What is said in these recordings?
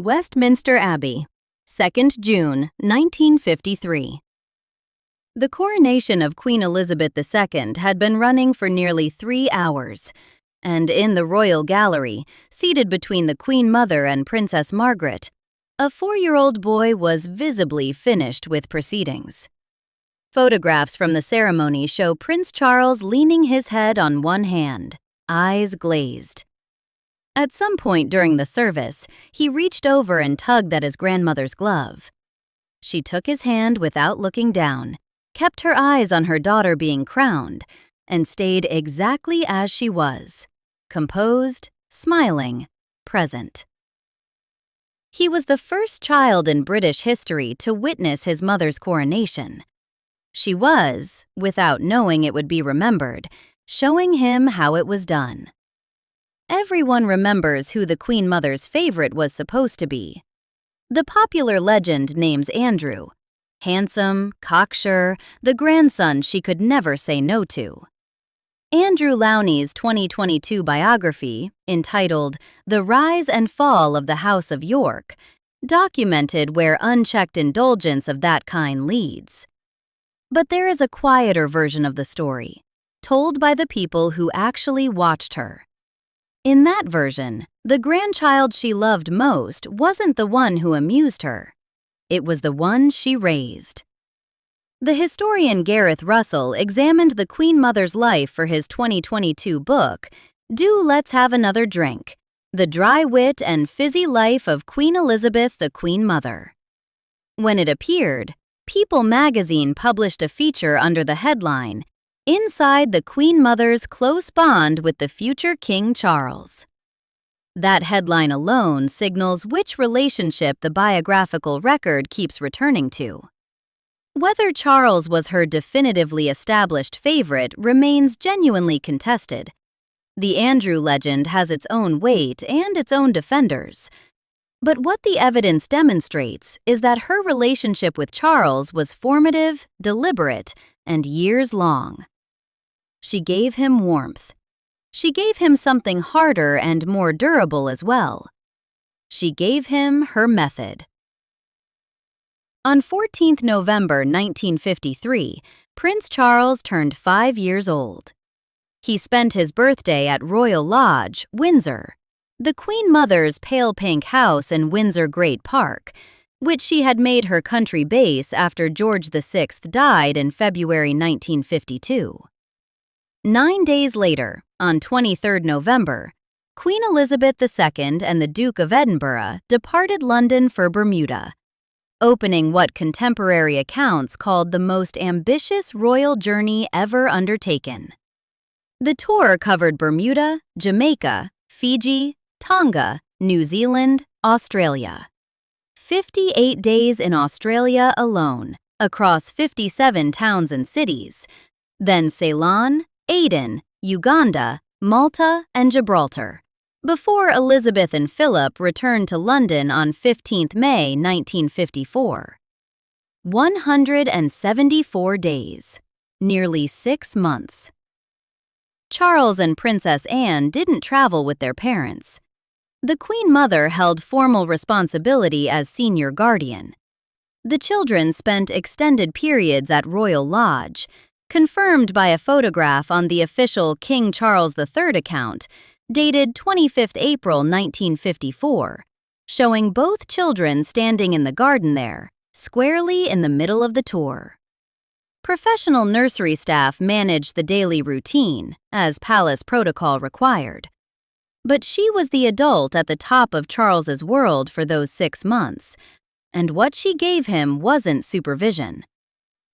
Westminster Abbey, 2nd June, 1953. The coronation of Queen Elizabeth II had been running for nearly 3 hours, and in the royal gallery, seated between the Queen Mother and Princess Margaret, a 4-year-old boy was visibly finished with proceedings. Photographs from the ceremony show Prince Charles leaning his head on one hand, eyes glazed. At some point during the service, he reached over and tugged at his grandmother's glove. She took his hand without looking down, kept her eyes on her daughter being crowned, and stayed exactly as she was, composed, smiling, present. He was the first child in British history to witness his mother's coronation. She was, without knowing it would be remembered, showing him how it was done. Everyone remembers who the Queen Mother's favorite was supposed to be. The popular legend names Andrew, handsome, cocksure, the grandson she could never say no to. Andrew Lownie's 2022 biography, entitled The Rise and Fall of the House of York, documented where unchecked indulgence of that kind leads. But there is a quieter version of the story, told by the people who actually watched her. In that version, the grandchild she loved most wasn't the one who amused her. It was the one she raised. The historian Gareth Russell examined the Queen Mother's life for his 2022 book, Do Let's Have Another Drink: The Dry Wit and Fizzy Life of Queen Elizabeth the Queen Mother. When it appeared, People magazine published a feature under the headline, Inside the Queen Mother's Close Bond with the Future King Charles. That headline alone signals which relationship the biographical record keeps returning to. Whether Charles was her definitively established favorite remains genuinely contested. The Andrew legend has its own weight and its own defenders. But what the evidence demonstrates is that her relationship with Charles was formative, deliberate, and years long. She gave him warmth. She gave him something harder and more durable as well. She gave him her method. On 14th November 1953, Prince Charles turned 5 years old. He spent his birthday at Royal Lodge, Windsor, the Queen Mother's pale pink house in Windsor Great Park, which she had made her country base after George VI died in February 1952. 9 days later, on 23rd November, Queen Elizabeth II and the Duke of Edinburgh departed London for Bermuda, opening what contemporary accounts called the most ambitious royal journey ever undertaken. The tour covered Bermuda, Jamaica, Fiji, Tonga, New Zealand, Australia. 58 days in Australia alone, across 57 towns and cities, then Ceylon, Aden, Uganda, Malta, and Gibraltar, before Elizabeth and Philip returned to London on 15 May 1954. 174 days, nearly 6 months. Charles and Princess Anne didn't travel with their parents. The Queen Mother held formal responsibility as senior guardian. The children spent extended periods at Royal Lodge, confirmed by a photograph on the official King Charles III account, dated 25 April 1954, showing both children standing in the garden there, squarely in the middle of the tour. Professional nursery staff managed the daily routine, as palace protocol required. But she was the adult at the top of Charles's world for those 6 months, and what she gave him wasn't supervision.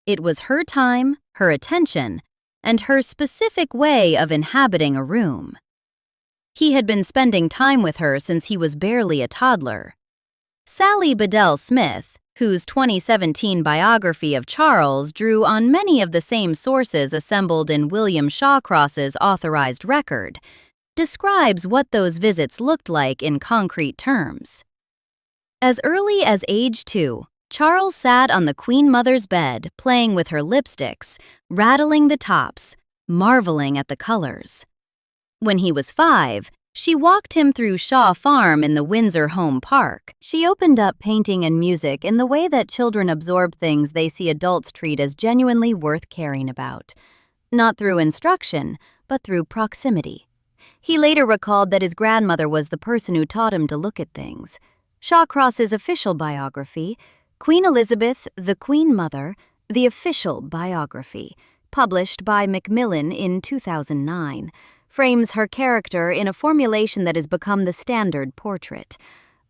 It was her time, her attention, and her specific way of inhabiting a room. He had been spending time with her since he was barely a toddler. Sally Bedell Smith, whose 2017 biography of Charles drew on many of the same sources assembled in William Shawcross's authorized record, describes what those visits looked like in concrete terms. As early as age 2, Charles sat on the Queen Mother's bed playing with her lipsticks, rattling the tops, marveling at the colors. When he was 5, She walked him through Shaw Farm in the Windsor Home Park. She opened up painting and music in the way that children absorb things they see adults treat as genuinely worth caring about. Not through instruction, but through proximity. He later recalled that his grandmother was the person who taught him to look at things. Shawcross's official biography, Queen Elizabeth, the Queen Mother, the official biography, published by Macmillan in 2009, frames her character in a formulation that has become the standard portrait.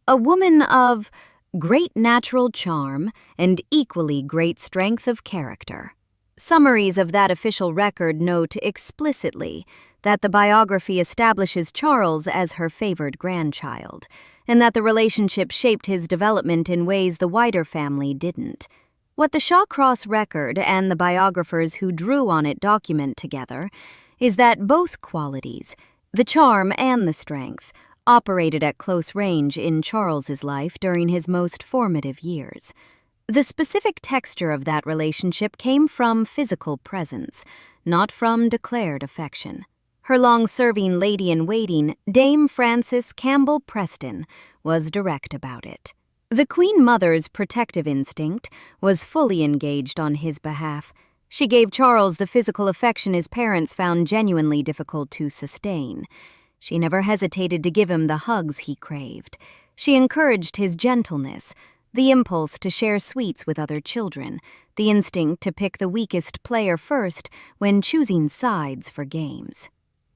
A woman of great natural charm and equally great strength of character. Summaries of that official record note explicitly that the biography establishes Charles as her favored grandchild, and that the relationship shaped his development in ways the wider family didn't. What the Shawcross record and the biographers who drew on it document together is that both qualities, the charm and the strength, operated at close range in Charles's life during his most formative years. The specific texture of that relationship came from physical presence, not from declared affection. Her long-serving lady-in-waiting, Dame Frances Campbell Preston, was direct about it. The Queen Mother's protective instinct was fully engaged on his behalf. She gave Charles the physical affection his parents found genuinely difficult to sustain. She never hesitated to give him the hugs he craved. She encouraged his gentleness, the impulse to share sweets with other children, the instinct to pick the weakest player first when choosing sides for games.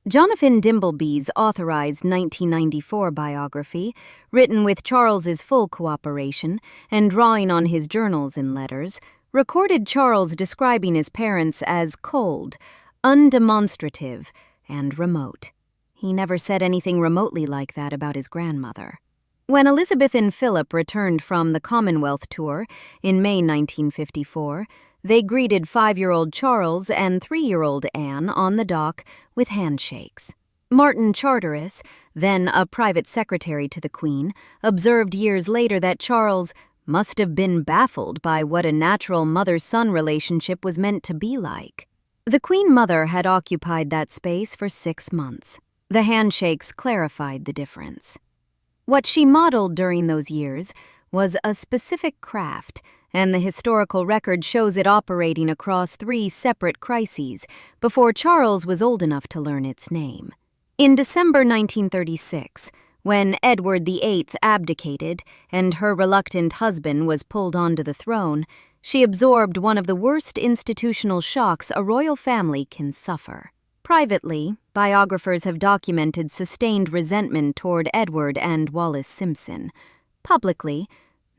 Jonathan Dimbleby's authorized 1994 biography, written with Charles's full cooperation and drawing on his journals and letters, recorded Charles describing his parents as cold, undemonstrative, and remote. He never said anything remotely like that about his grandmother. When Elizabeth and Philip returned from the Commonwealth tour in May 1954, they greeted 5-year-old Charles and 3-year-old Anne on the dock with handshakes. Martin Charteris, then a private secretary to the Queen, observed years later that Charles must have been baffled by what a natural mother-son relationship was meant to be like. The Queen Mother had occupied that space for 6 months. The handshakes clarified the difference. What she modeled during those years was a specific craft, and the historical record shows it operating across 3 separate crises before Charles was old enough to learn its name. In December 1936, when Edward VIII abdicated and her reluctant husband was pulled onto the throne, she absorbed one of the worst institutional shocks a royal family can suffer. Privately, biographers have documented sustained resentment toward Edward and Wallis Simpson. Publicly,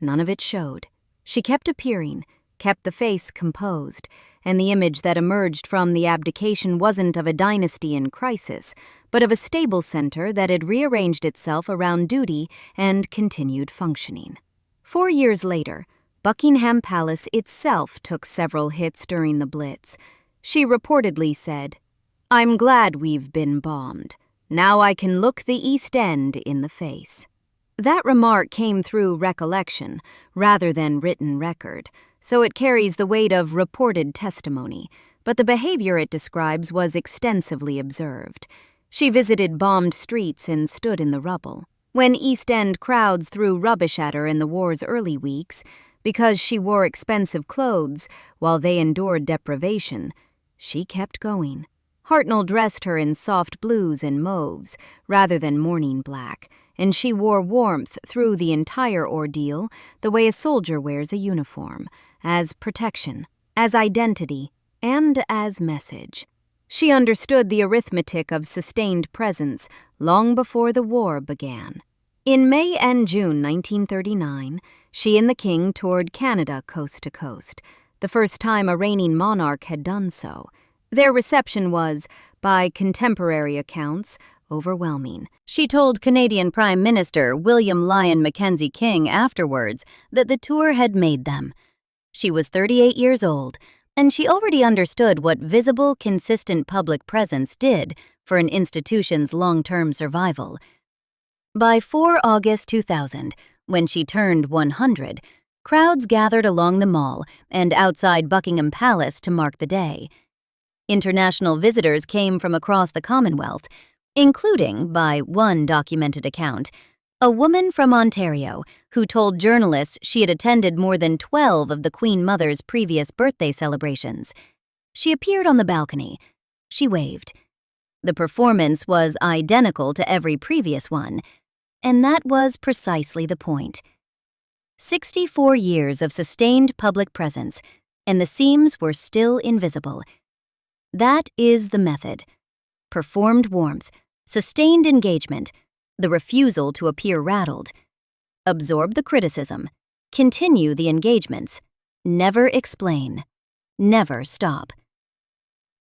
none of it showed. She kept appearing, kept the face composed, and the image that emerged from the abdication wasn't of a dynasty in crisis, but of a stable center that had rearranged itself around duty and continued functioning. 4 years later, Buckingham Palace itself took several hits during the Blitz. She reportedly said, "I'm glad we've been bombed. Now I can look the East End in the face." That remark came through recollection rather than written record, so it carries the weight of reported testimony, but the behavior it describes was extensively observed. She visited bombed streets and stood in the rubble. When East End crowds threw rubbish at her in the war's early weeks, because she wore expensive clothes while they endured deprivation, she kept going. Hartnell dressed her in soft blues and mauves rather than morning black, and she wore warmth through the entire ordeal the way a soldier wears a uniform, as protection, as identity, and as message. She understood the arithmetic of sustained presence long before the war began. In May and June 1939, she and the King toured Canada coast to coast, the first time a reigning monarch had done so. Their reception was, by contemporary accounts, overwhelming. She told Canadian Prime Minister William Lyon Mackenzie King afterwards that the tour had made them. She was 38 years old, and she already understood what visible, consistent public presence did for an institution's long-term survival. By 4 August 2000, when she turned 100, crowds gathered along the Mall and outside Buckingham Palace to mark the day. International visitors came from across the Commonwealth. including, by one documented account, a woman from Ontario who told journalists she had attended more than 12 of the Queen Mother's previous birthday celebrations. She appeared on the balcony. She waved. The performance was identical to every previous one, and that was precisely the point. 64 years of sustained public presence, and the seams were still invisible. That is the method. Performed warmth, sustained engagement, the refusal to appear rattled. Absorb the criticism, continue the engagements, never explain, never stop.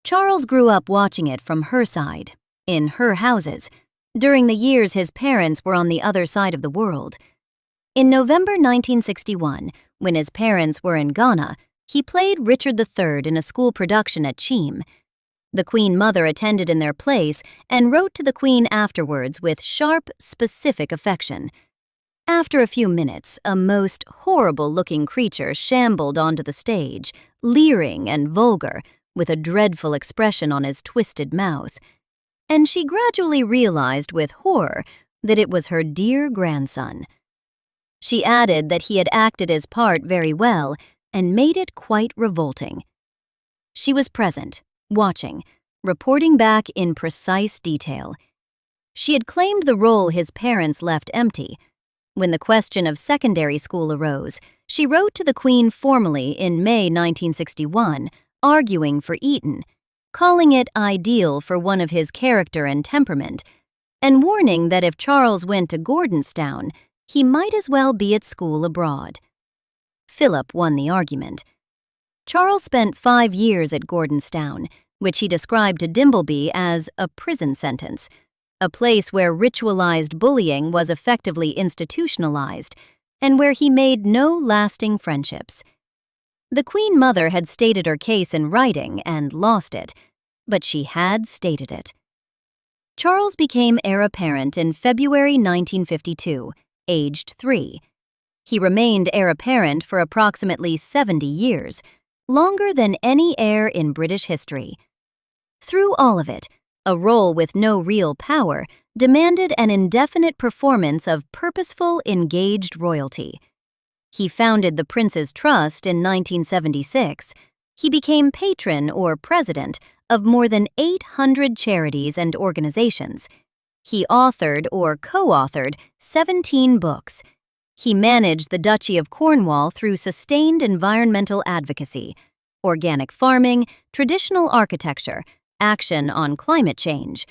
Charles grew up watching it from her side, in her houses, during the years his parents were on the other side of the world. In November 1961, when his parents were in Ghana, he played Richard III in a school production at Cheam. The Queen Mother attended in their place and wrote to the Queen afterwards with sharp, specific affection. After a few minutes, a most horrible-looking creature shambled onto the stage, leering and vulgar, with a dreadful expression on his twisted mouth. And she gradually realized with horror that it was her dear grandson. She added that he had acted his part very well and made it quite revolting. She was present, watching, reporting back in precise detail. She had claimed the role his parents left empty. When the question of secondary school arose, she wrote to the Queen formally in May 1961, arguing for Eton, calling it ideal for one of his character and temperament, and warning that if Charles went to Gordonstown, he might as well be at school abroad. Philip won the argument. Charles spent 5 years at Gordonstown, which he described to Dimbleby as a prison sentence, a place where ritualized bullying was effectively institutionalized, and where he made no lasting friendships. The Queen Mother had stated her case in writing and lost it, but she had stated it. Charles became heir apparent in February 1952, aged 3. He remained heir apparent for approximately 70 years, longer than any heir in British history. Through all of it, a role with no real power demanded an indefinite performance of purposeful, engaged royalty. He founded the Prince's Trust in 1976. He became patron or president of more than 800 charities and organizations. He authored or co-authored 17 books. He managed the Duchy of Cornwall through sustained environmental advocacy, organic farming, traditional architecture, action on climate change,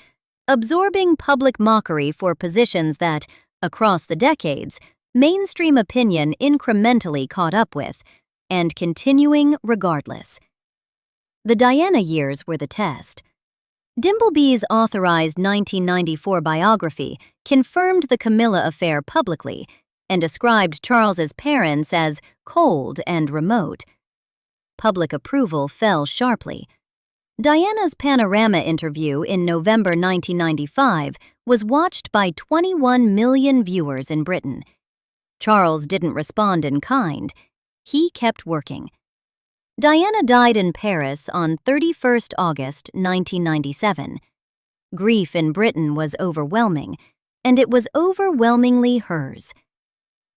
absorbing public mockery for positions that, across the decades, mainstream opinion incrementally caught up with, and continuing regardless. The Diana years were the test. Dimbleby's authorized 1994 biography confirmed the Camilla affair publicly and described Charles's parents as cold and remote. Public approval fell sharply. Diana's Panorama interview in November 1995 was watched by 21 million viewers in Britain. Charles didn't respond in kind. He kept working. Diana died in Paris on 31st August 1997. Grief in Britain was overwhelming, and it was overwhelmingly hers.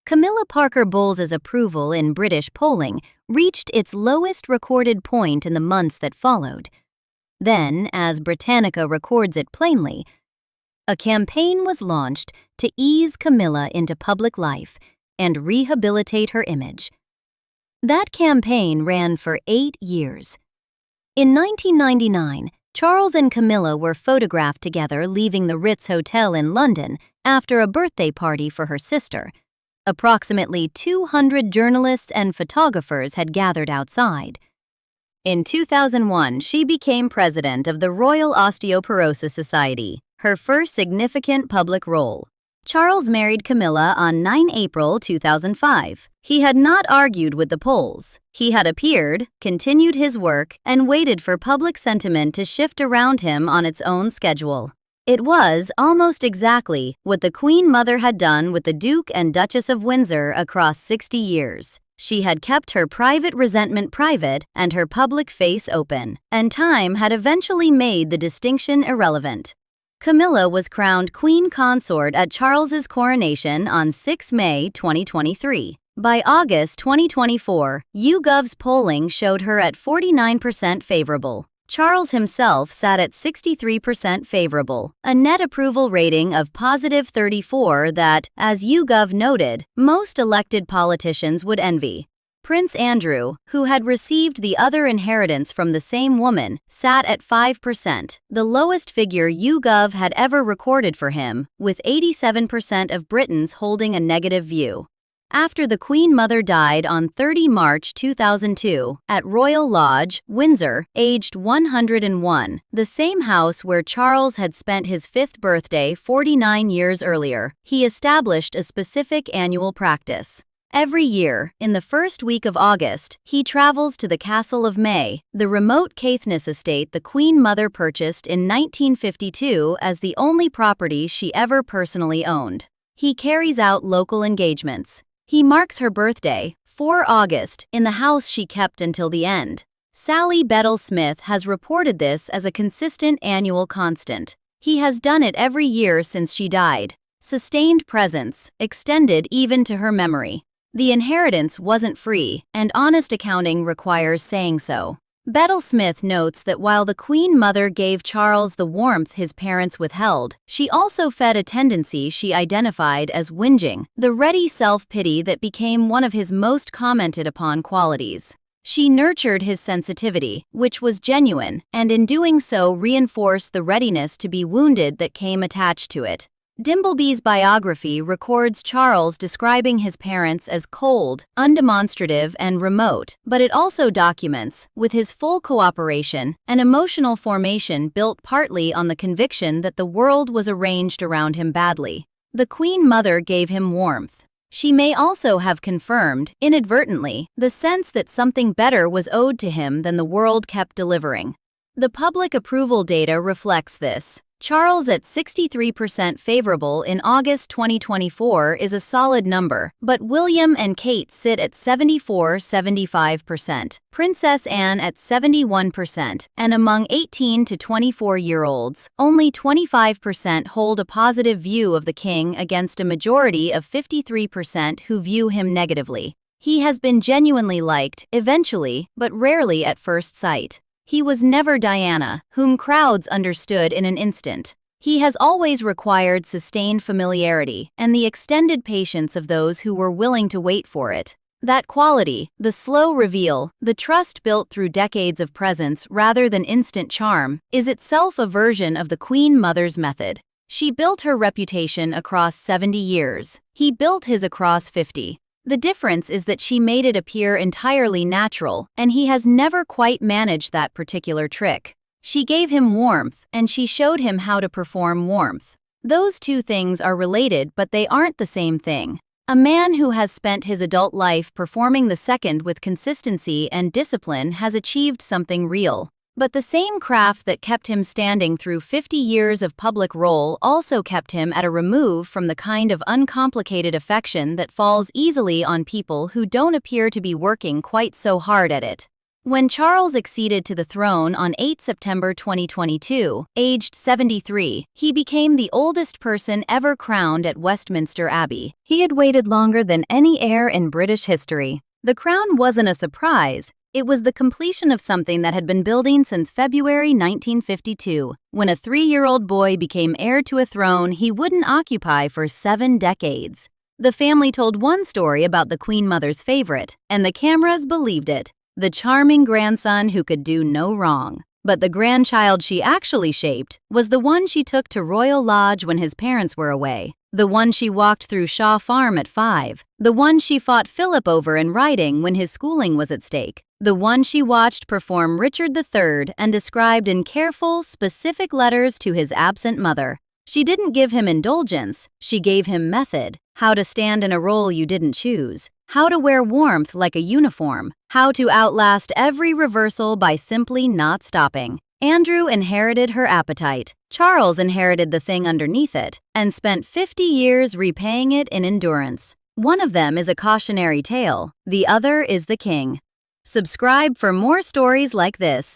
Camilla Parker Bowles's approval in British polling reached its lowest recorded point in the months that followed. Then, as Britannica records it plainly, a campaign was launched to ease Camilla into public life and rehabilitate her image. That campaign ran for 8 years. In 1999, Charles and Camilla were photographed together leaving the Ritz Hotel in London after a birthday party for her sister. Approximately 200 journalists and photographers had gathered outside. In 2001, she became president of the Royal Osteoporosis Society, her first significant public role. Charles married Camilla on 9 April 2005. He had not argued with the polls. He had appeared, continued his work, and waited for public sentiment to shift around him on its own schedule. It was almost exactly what the Queen Mother had done with the Duke and Duchess of Windsor across 60 years. She had kept her private resentment private and her public face open, and time had eventually made the distinction irrelevant. Camilla was crowned Queen Consort at Charles's coronation on 6 May 2023. By August 2024, YouGov's polling showed her at 49% favorable. Charles himself sat at 63% favorable, a net approval rating of positive 34 that, as YouGov noted, most elected politicians would envy. Prince Andrew, who had received the other inheritance from the same woman, sat at 5%, the lowest figure YouGov had ever recorded for him, with 87% of Britons holding a negative view. After the Queen Mother died on 30 March 2002 at Royal Lodge, Windsor, aged 101, the same house where Charles had spent his 5th birthday 49 years earlier, he established a specific annual practice. Every year, in the first week of August, he travels to the Castle of May, the remote Caithness estate the Queen Mother purchased in 1952 as the only property she ever personally owned. He carries out local engagements. He marks her birthday, 4 August, in the house she kept until the end. Sally Bedell-Smith has reported this as a consistent annual constant. He has done it every year since she died. Sustained presence, extended even to her memory. The inheritance wasn't free, and honest accounting requires saying so. Bedell-Smith notes that while the Queen Mother gave Charles the warmth his parents withheld, she also fed a tendency she identified as whinging, the ready self-pity that became one of his most commented upon qualities. She nurtured his sensitivity, which was genuine, and in doing so reinforced the readiness to be wounded that came attached to it. Dimbleby's biography records Charles describing his parents as cold, undemonstrative, and remote, but it also documents, with his full cooperation, an emotional formation built partly on the conviction that the world was arranged around him badly. The Queen Mother gave him warmth. She may also have confirmed, inadvertently, the sense that something better was owed to him than the world kept delivering. The public approval data reflects this. Charles at 63% favorable in August 2024 is a solid number, but William and Kate sit at 74–75%, Princess Anne at 71%, and among 18 to 24-year-olds, only 25% hold a positive view of the king against a majority of 53% who view him negatively. He has been genuinely liked, eventually, but rarely at first sight. He was never Diana, whom crowds understood in an instant. He has always required sustained familiarity and the extended patience of those who were willing to wait for it. That quality, the slow reveal, the trust built through decades of presence rather than instant charm, is itself a version of the Queen Mother's method. She built her reputation across 70 years. He built his across 50. The difference is that she made it appear entirely natural, and he has never quite managed that particular trick. She gave him warmth, and she showed him how to perform warmth. Those two things are related, but they aren't the same thing. A man who has spent his adult life performing the second with consistency and discipline has achieved something real. But the same craft that kept him standing through 50 years of public role also kept him at a remove from the kind of uncomplicated affection that falls easily on people who don't appear to be working quite so hard at it. When Charles acceded to the throne on 8 September 2022, aged 73, he became the oldest person ever crowned at Westminster Abbey. He had waited longer than any heir in British history. The crown wasn't a surprise. It was the completion of something that had been building since February 1952, when a 3-year-old boy became heir to a throne he wouldn't occupy for 7 decades. The family told one story about the Queen Mother's favorite, and the cameras believed it, the charming grandson who could do no wrong. But the grandchild she actually shaped was the one she took to Royal Lodge when his parents were away, the one she walked through Shaw Farm at 5, the one she fought Philip over in riding when his schooling was at stake, the one she watched perform Richard III and described in careful, specific letters to his absent mother. She didn't give him indulgence, she gave him method, how to stand in a role you didn't choose, how to wear warmth like a uniform, how to outlast every reversal by simply not stopping. Andrew inherited her appetite, Charles inherited the thing underneath it, and spent 50 years repaying it in endurance. One of them is a cautionary tale, the other is the king. Subscribe for more stories like this.